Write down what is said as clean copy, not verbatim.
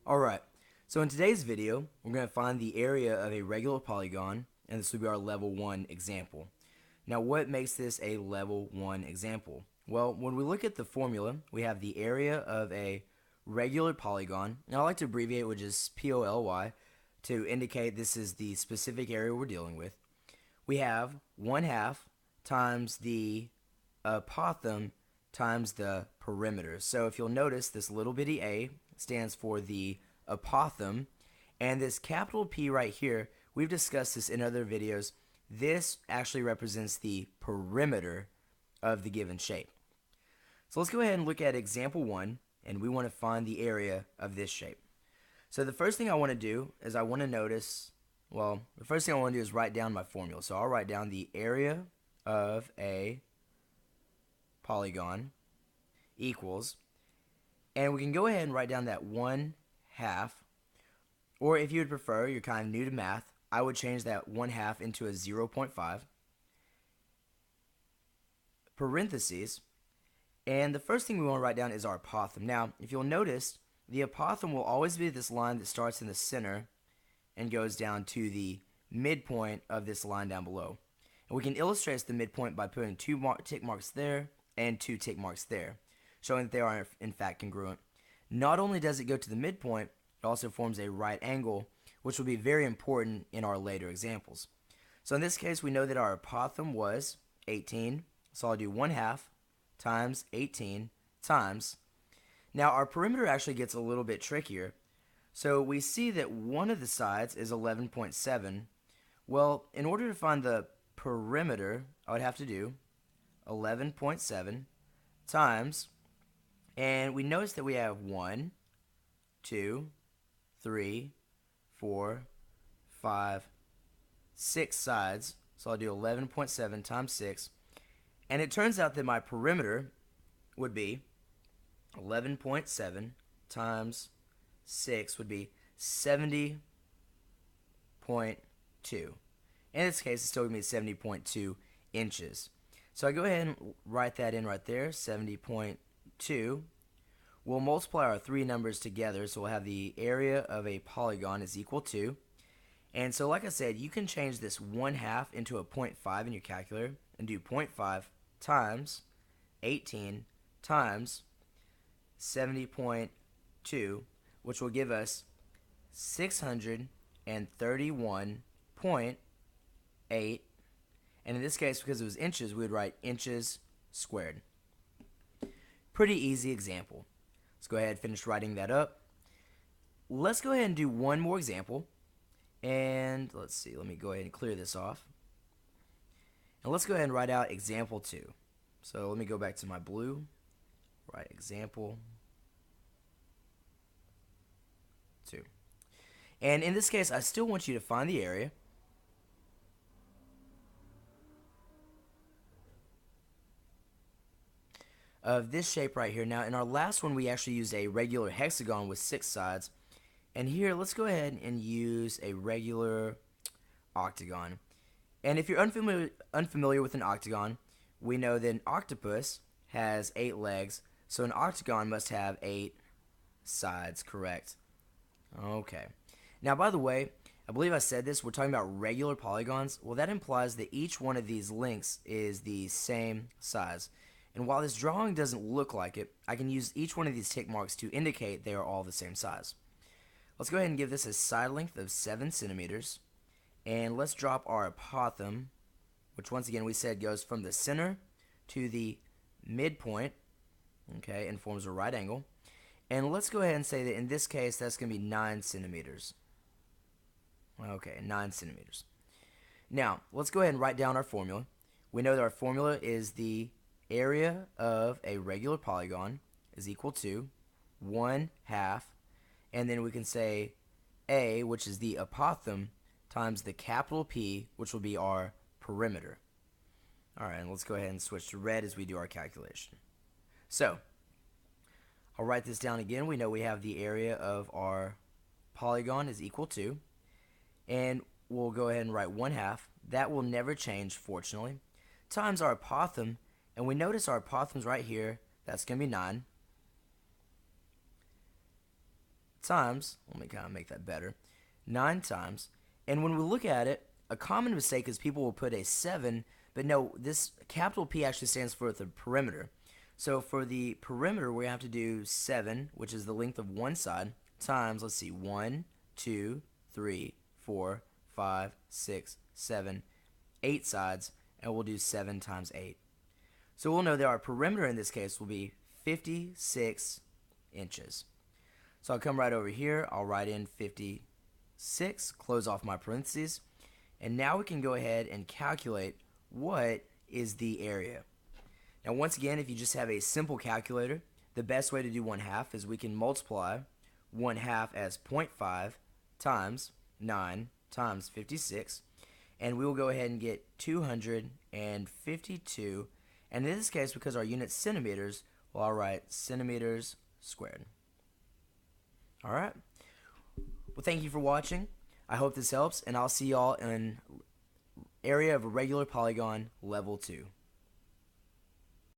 Alright, so in today's video, we're going to find the area of a regular polygon, and this will be our level 1 example. Now, what makes this a level 1 example? Well, when we look at the formula, we have the area of a regular polygon, and I like to abbreviate with just POLY to indicate this is the specific area we're dealing with. We have 1/2 times the apothem times the perimeter. So if you'll notice, this little bitty a stands for the apothem, and this capital P right here, we've discussed this in other videos. This actually represents the perimeter of the given shape. So let's go ahead and look at example 1, and we want to find the area of this shape. So the first thing I want to do is I want to notice, well, the first thing I want to do is write down my formula. So I'll write down the area of a polygon equals, and we can go ahead and write down that 1/2, or if you would prefer, you're kind of new to math, I would change that 1/2 into a 0.5 parentheses, and the first thing we want to write down is our apothem. Now, if you'll notice, the apothem will always be this line that starts in the center and goes down to the midpoint of this line down below. And we can illustrate the midpoint by putting two tick marks there and two tick marks there, showing that they are in fact congruent. Not only does it go to the midpoint, it also forms a right angle, which will be very important in our later examples. So in this case, we know that our apothem was 18, so I'll do 1/2 times 18 times. Now our perimeter actually gets a little bit trickier. So we see that one of the sides is 11.7. Well, in order to find the perimeter, I would have to do 11.7 times, and we notice that we have 1, 2, 3, 4, 5, 6 sides. So I'll do 11.7 times 6, and it turns out that my perimeter would be 11.7 times 6 would be 70.2. In this case, it's still going to be 70.2 inches. So I go ahead and write that in right there, 70.2. We'll multiply our three numbers together, so we'll have the area of a polygon is equal to. And so like I said, you can change this 1/2 into a 0.5 in your calculator and do 0.5 times 18 times 70.2, which will give us 631.8, and in this case, because it was inches, we would write inches squared. Pretty easy example. Let's go ahead and finish writing that up. Let's go ahead and do one more example, and let's see, let me go ahead and clear this off, and let's go ahead and write out example 2. So let me go back to my blue, write example 2. And in this case, I still want you to find the area of this shape right here. Now, in our last one, we actually used a regular hexagon with 6 sides. And here, let's go ahead and use a regular octagon. And if you're unfamiliar with an octagon, we know that an octopus has 8 legs, so an octagon must have 8 sides, correct? Okay. Now, by the way, I believe I said this, we're talking about regular polygons. Well, that implies that each one of these lengths is the same size. And while this drawing doesn't look like it, I can use each one of these tick marks to indicate they are all the same size. Let's go ahead and give this a side length of 7 centimeters. And let's drop our apothem, which once again we said goes from the center to the midpoint, okay, and forms a right angle. And let's go ahead and say that in this case that's going to be 9 centimeters. Okay, 9 centimeters. Now, let's go ahead and write down our formula. We know that our formula is the area of a regular polygon is equal to 1/2, and then we can say A, which is the apothem, times the capital P, which will be our perimeter. Alright, and let's go ahead and switch to red as we do our calculation. So, I'll write this down again. We know we have the area of our polygon is equal to, and we'll go ahead and write 1/2. That will never change, fortunately, times our apothem. And we notice our apothem's right here. That's going to be 9. times, let me kind of make that better, 9 times. And when we look at it, a common mistake is people will put a 7, but no, this capital P actually stands for the perimeter. So for the perimeter, we have to do 7, which is the length of one side, times, let's see, 1, 2, 3, 4, 5, 6, 7, 8 sides, and we'll do 7 times 8. So we'll know that our perimeter in this case will be 56 inches. So I'll come right over here, I'll write in 56, close off my parentheses, and now we can go ahead and calculate what is the area. Now once again, if you just have a simple calculator, the best way to do 1/2 is we can multiply 1/2 as 0.5 times 9 times 56, and we will go ahead and get 252, and in this case, because our unit's centimeters, well, I'll write centimeters squared. Alright, well, thank you for watching. I hope this helps, and I'll see y'all in area of a regular polygon level 2.